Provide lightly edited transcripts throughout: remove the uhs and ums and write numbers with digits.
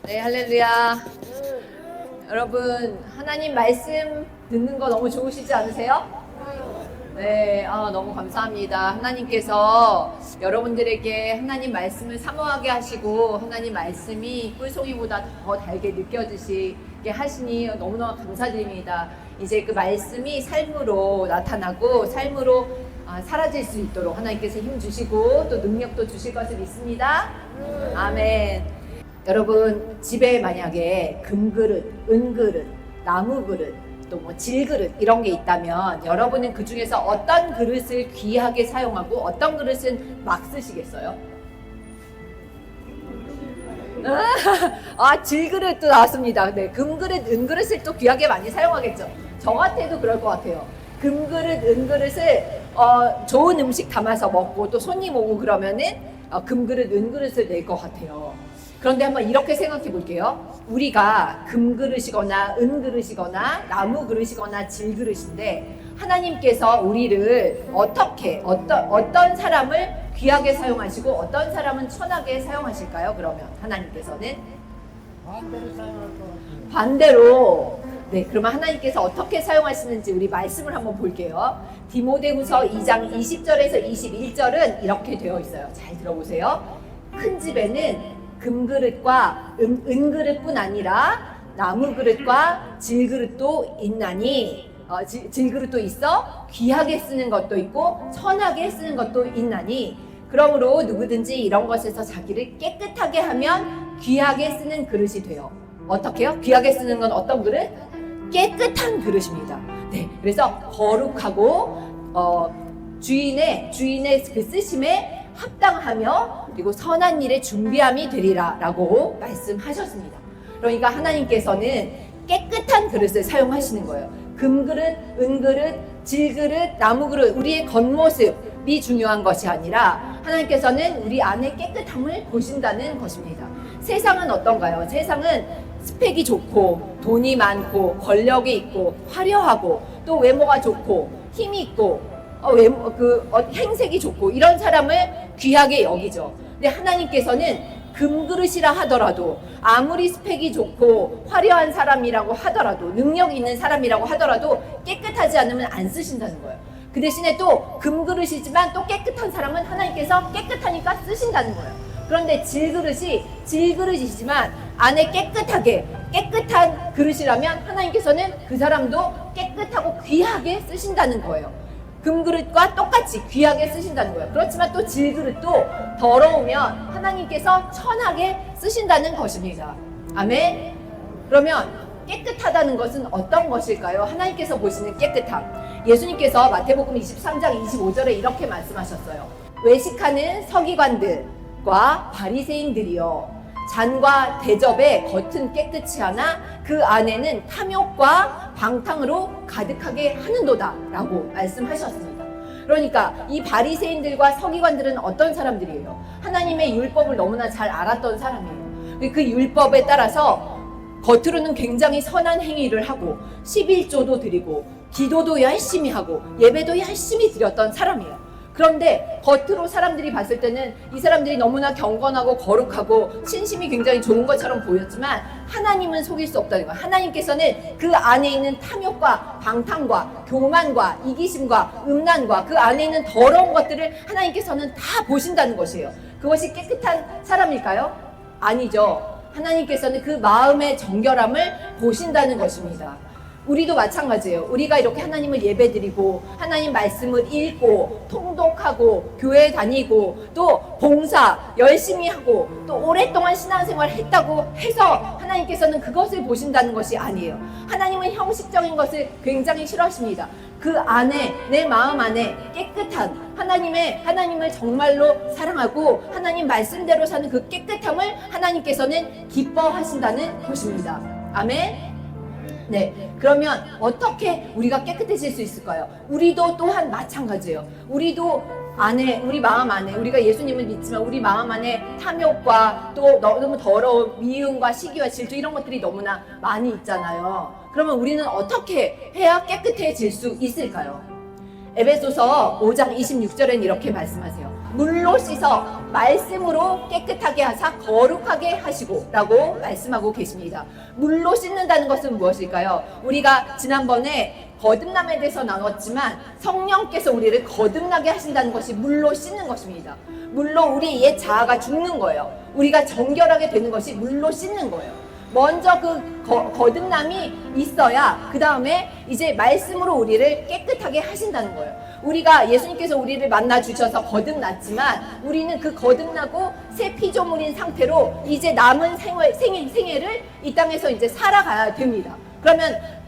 네, 할렐루야. 여러분, 하나님 말씀 듣는 거 너무 좋으시지 않으세요? 네, 너무 감사합니다. 하나님께서 여러분들에게 하나님 말씀을 사모하게 하시고 하나님 말씀이 꿀송이보다 더 달게 느껴지시게 하시니 너무너무 감사드립니다. 이제 그 말씀이 삶으로 나타나고 삶으로 사라질 수 있도록 하나님께서 힘 주시고 또 능력도 주실 것을 믿습니다. 아멘. 여러분, 집에 만약에 금그릇, 은그릇, 나무그릇, 또 뭐 질그릇 이런 게 있다면 여러분은 그 중에서 어떤 그릇을 귀하게 사용하고 어떤 그릇은 막 쓰시겠어요? 질그릇도 나왔습니다. 네, 금그릇, 은그릇을 또 귀하게 많이 사용하겠죠. 저 같아도 그럴 것 같아요. 금그릇, 은그릇을 좋은 음식 담아서 먹고 또 손님 오고 그러면은 금그릇, 은그릇을 낼 것 같아요. 그런데 한번 이렇게 생각해 볼게요. 우리가 금그릇이거나 은그릇이거나 나무그릇이거나 질그릇인데 하나님께서 우리를 어떤 사람을 귀하게 사용하시고 어떤 사람은 천하게 사용하실까요? 그러면 하나님께서는 반대로 사용할 것 같아요. 반대로. 네, 그러면 하나님께서 어떻게 사용하시는지 우리 말씀을 한번 볼게요. 디모데후서 2장 20절에서 21절은 이렇게 되어 있어요. 잘 들어보세요. 큰 집에는 금그릇과 은그릇뿐 아니라 나무그릇과 질그릇도 있나니 질그릇도 있어 귀하게 쓰는 것도 있고 천하게 쓰는 것도 있나니 그러므로 누구든지 이런 것에서 자기를 깨끗하게 하면 귀하게 쓰는 그릇이 돼요. 어떻게요? 귀하게 쓰는 건 어떤 그릇? 깨끗한 그릇입니다. 네, 그래서 거룩하고 주인의 그 쓰심에 합당하며 그리고 선한 일에 준비함이 되리라 라고 말씀하셨습니다. 그러니까 하나님께서는 깨끗한 그릇을 사용하시는 거예요. 금그릇, 은그릇, 질그릇, 나무그릇 우리의 겉모습이 중요한 것이 아니라 하나님께서는 우리 안의 깨끗함을 보신다는 것입니다. 세상은 어떤가요? 세상은 스펙이 좋고 돈이 많고 권력이 있고 화려하고 또 외모가 좋고 힘이 있고 행색이 좋고 이런 사람을 귀하게 여기죠. 근데 하나님께서는 금그릇이라 하더라도 아무리 스펙이 좋고 화려한 사람이라고 하더라도 능력 있는 사람이라고 하더라도 깨끗하지 않으면 안 쓰신다는 거예요. 그 대신에 또 금그릇이지만 또 깨끗한 사람은 하나님께서 깨끗하니까 쓰신다는 거예요. 그런데 질그릇이지만 안에 깨끗한 그릇이라면 하나님께서는 그 사람도 깨끗하고 귀하게 쓰신다는 거예요. 금그릇과 똑같이 귀하게 쓰신다는 거예요. 그렇지만 또 질그릇도 더러우면 하나님께서 천하게 쓰신다는 것입니다. 아멘. 그러면 깨끗하다는 것은 어떤 것일까요? 하나님께서 보시는 깨끗함. 예수님께서 마태복음 23장 25절에 이렇게 말씀하셨어요. 외식하는 서기관들과 바리새인들이여 잔과 대접의 겉은 깨끗이 하나 그 안에는 탐욕과 방탕으로 가득하게 하는도다 라고 말씀하셨습니다. 그러니까 이 바리새인들과 서기관들은 어떤 사람들이에요? 하나님의 율법을 너무나 잘 알았던 사람이에요. 그 율법에 따라서 겉으로는 굉장히 선한 행위를 하고 11조도 드리고 기도도 열심히 하고 예배도 열심히 드렸던 사람이에요. 그런데 겉으로 사람들이 봤을 때는 이 사람들이 너무나 경건하고 거룩하고 신심이 굉장히 좋은 것처럼 보였지만 하나님은 속일 수 없다는 거예요. 하나님께서는 그 안에 있는 탐욕과 방탕과 교만과 이기심과 음란과 그 안에 있는 더러운 것들을 하나님께서는 다 보신다는 것이에요. 그것이 깨끗한 사람일까요? 아니죠. 하나님께서는 그 마음의 정결함을 보신다는 것입니다. 우리도 마찬가지예요. 우리가 이렇게 하나님을 예배드리고 하나님 말씀을 읽고 통독하고 교회 다니고 또 봉사 열심히 하고 또 오랫동안 신앙생활을 했다고 해서 하나님께서는 그것을 보신다는 것이 아니에요. 하나님은 형식적인 것을 굉장히 싫어하십니다. 그 안에 내 마음 안에 깨끗한 하나님을 정말로 사랑하고 하나님 말씀대로 사는 그 깨끗함을 하나님께서는 기뻐하신다는 것입니다. 아멘. 네, 그러면 어떻게 우리가 깨끗해질 수 있을까요? 우리도 또한 마찬가지예요. 우리 마음 안에 우리가 예수님을 믿지만 우리 마음 안에 탐욕과 또 너무 더러운 미움과 시기와 질투 이런 것들이 너무나 많이 있잖아요. 그러면 우리는 어떻게 해야 깨끗해질 수 있을까요? 에베소서 5장 26절엔 이렇게 말씀하세요. 물로 씻어 말씀으로 깨끗하게 하사 거룩하게 하시고 라고 말씀하고 계십니다. 물로 씻는다는 것은 무엇일까요? 우리가 지난번에 거듭남에 대해서 나눴지만 성령께서 우리를 거듭나게 하신다는 것이 물로 씻는 것입니다. 물로 우리 옛 자아가 죽는 거예요. 우리가 정결하게 되는 것이 물로 씻는 거예요. 먼저 그 거듭남이 있어야 그 다음에 이제 말씀으로 우리를 깨끗하게 하신다는 거예요. 우리가 예수님께서 우리를 만나 주셔서 거듭났지만 우리는 그 거듭나고 새 피조물인 상태로 이제 남은 생애를 이 땅에서 이제 살아가야 됩니다.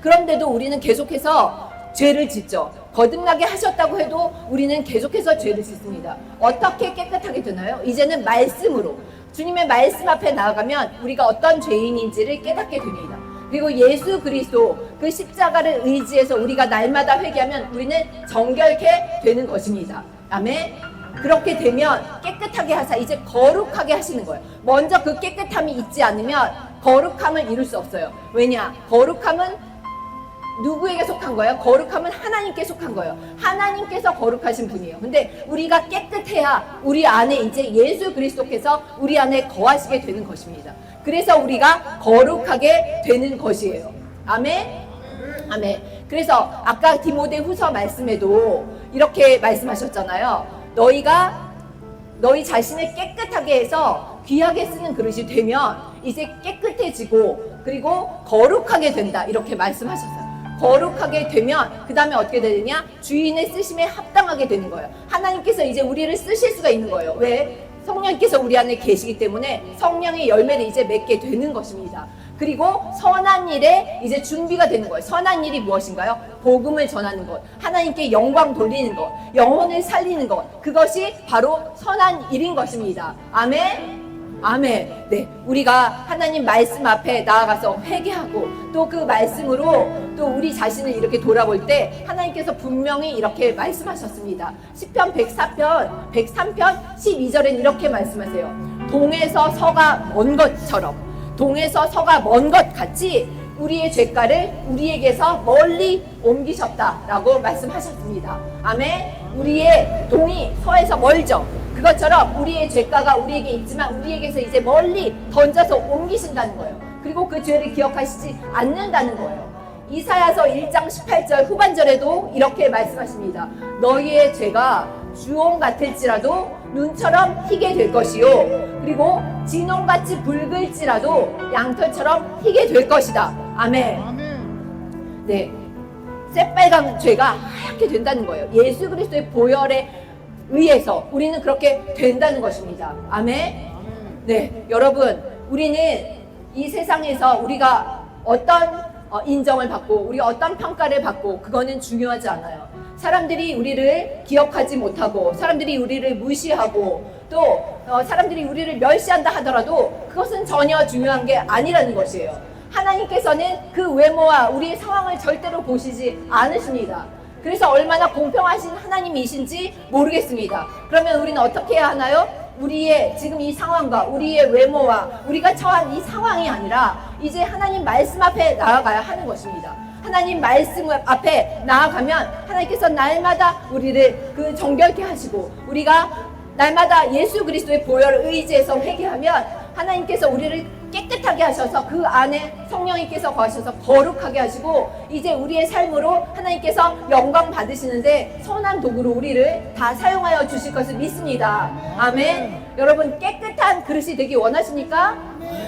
그런데도 우리는 계속해서 죄를 짓죠. 거듭나게 하셨다고 해도 우리는 계속해서 죄를 짓습니다. 어떻게 깨끗하게 되나요? 이제는 말씀으로 주님의 말씀 앞에 나아가면 우리가 어떤 죄인인지를 깨닫게 됩니다. 그리고 예수 그리스도 그 십자가를 의지해서 우리가 날마다 회개하면 우리는 정결케 되는 것입니다. 아멘. 그렇게 되면 깨끗하게 하사 이제 거룩하게 하시는 거예요. 먼저 그 깨끗함이 있지 않으면 거룩함을 이룰 수 없어요. 왜냐? 거룩함은 누구에게 속한 거예요? 거룩함은 하나님께 속한 거예요. 하나님께서 거룩하신 분이에요. 근데 우리가 깨끗해야 우리 안에 이제 예수 그리스도께서 우리 안에 거하시게 되는 것입니다. 그래서 우리가 거룩하게 되는 것이에요. 아멘? 아멘. 그래서 아까 디모데 후서 말씀에도 이렇게 말씀하셨잖아요. 너희 자신을 깨끗하게 해서 귀하게 쓰는 그릇이 되면 이제 깨끗해지고 그리고 거룩하게 된다. 이렇게 말씀하셨어요. 거룩하게 되면 그 다음에 어떻게 되느냐? 주인의 쓰심에 합당하게 되는 거예요. 하나님께서 이제 우리를 쓰실 수가 있는 거예요. 왜? 성령께서 우리 안에 계시기 때문에 성령의 열매를 이제 맺게 되는 것입니다. 그리고 선한 일에 이제 준비가 되는 거예요. 선한 일이 무엇인가요? 복음을 전하는 것, 하나님께 영광 돌리는 것, 영혼을 살리는 것, 그것이 바로 선한 일인 것입니다. 아멘. 아멘. 네, 우리가 하나님 말씀 앞에 나아가서 회개하고 또 그 말씀으로 또 우리 자신을 이렇게 돌아볼 때 하나님께서 분명히 이렇게 말씀하셨습니다. 시편 103편 12절엔 이렇게 말씀하세요. 동에서 서가 먼 것처럼, 동에서 서가 먼 것 같이 우리의 죄가를 우리에게서 멀리 옮기셨다라고 말씀하셨습니다. 아멘. 우리의 동이 서에서 멀죠. 그것처럼 우리의 죄가가 우리에게 있지만 우리에게서 이제 멀리 던져서 옮기신다는 거예요. 그리고 그 죄를 기억하시지 않는다는 거예요. 이사야서 1장 18절 후반절에도 이렇게 말씀하십니다. 너희의 죄가 주홍 같을지라도 눈처럼 희게 될 것이요 그리고 진홍같이 붉을지라도 양털처럼 희게 될 것이다. 아멘. 네, 새빨간 죄가 하얗게 된다는 거예요. 예수 그리스도의 보혈에 의해서 우리는 그렇게 된다는 것입니다. 아멘. 네, 여러분, 우리는 이 세상에서 우리가 어떤 인정을 받고 우리가 어떤 평가를 받고 그거는 중요하지 않아요. 사람들이 우리를 기억하지 못하고 사람들이 우리를 무시하고 또 사람들이 우리를 멸시한다 하더라도 그것은 전혀 중요한 게 아니라는 것이에요. 하나님께서는 그 외모와 우리의 상황을 절대로 보시지 않으십니다. 그래서 얼마나 공평하신 하나님이신지 모르겠습니다. 그러면 우리는 어떻게 해야 하나요? 우리의 지금 이 상황과 우리의 외모와 우리가 처한 이 상황이 아니라 이제 하나님 말씀 앞에 나아가야 하는 것입니다. 하나님 말씀 앞에 나아가면 하나님께서 날마다 우리를 그 정결케 하시고 우리가 날마다 예수 그리스도의 보혈을 의지해서 회개하면 하나님께서 우리를 깨끗하게 하셔서 그 안에 성령님께서 거하셔서 거룩하게 하시고 이제 우리의 삶으로 하나님께서 영광 받으시는데 선한 도구로 우리를 다 사용하여 주실 것을 믿습니다. 아멘. 여러분 깨끗한 그릇이 되기 원하십니까?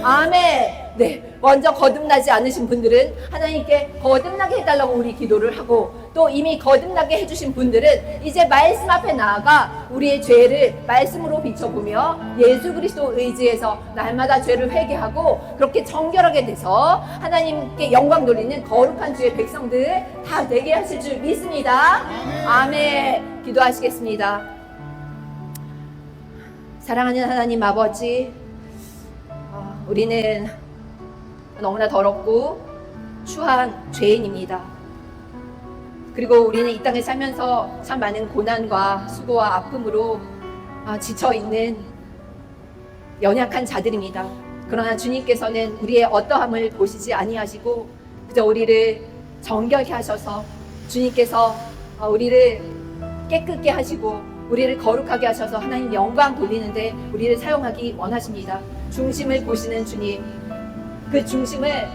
아멘. 네, 먼저 거듭나지 않으신 분들은 하나님께 거듭나게 해달라고 우리 기도를 하고 또 이미 거듭나게 해주신 분들은 이제 말씀 앞에 나아가 우리의 죄를 말씀으로 비춰보며 예수 그리스도 의지해서 날마다 죄를 회개하고 그렇게 정결하게 돼서 하나님께 영광 돌리는 거룩한 주의 백성들 다 되게 하실 줄 믿습니다. 아멘. 기도하시겠습니다. 사랑하는 하나님 아버지, 우리는 너무나 더럽고 추한 죄인입니다. 그리고 우리는 이 땅에 살면서 참 많은 고난과 수고와 아픔으로 지쳐있는 연약한 자들입니다. 그러나 주님께서는 우리의 어떠함을 보시지 아니하시고 그저 우리를 정결케 하셔서 주님께서 우리를 깨끗게 하시고 우리를 거룩하게 하셔서 하나님 영광 돌리는데 우리를 사용하기 원하십니다. 중심을 보시는 주님, 그 중심을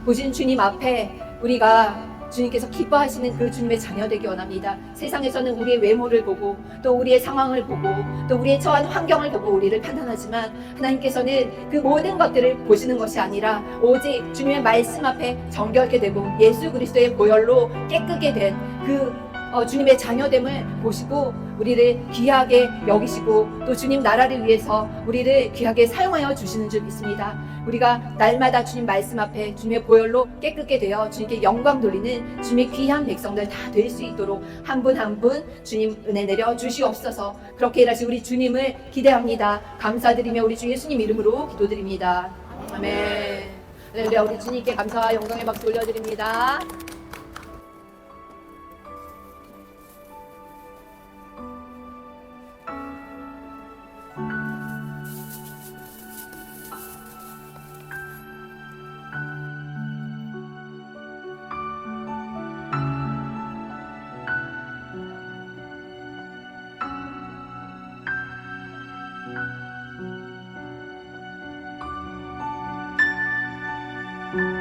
보신 주님 앞에 우리가 주님께서 기뻐하시는 그 주님의 자녀 되기 원합니다. 세상에서는 우리의 외모를 보고 또 우리의 상황을 보고 또 우리의 처한 환경을 보고 우리를 판단하지만 하나님께서는 그 모든 것들을 보시는 것이 아니라 오직 주님의 말씀 앞에 정결케 되고 예수 그리스도의 보혈로 깨끗게 된 그 주님의 자녀됨을 보시고 우리를 귀하게 여기시고 또 주님 나라를 위해서 우리를 귀하게 사용하여 주시는 줄 믿습니다. 우리가 날마다 주님 말씀 앞에 주님의 보혈로 깨끗게 되어 주님께 영광 돌리는 주님의 귀한 백성들 다 될 수 있도록 한 분 한 분 주님 은혜 내려 주시옵소서. 그렇게 일하신 우리 주님을 기대합니다. 감사드리며 우리 주 예수님 이름으로 기도드립니다. 아멘. 할렐루야. 우리 주님께 감사와 영광의 박수 올려드립니다. you.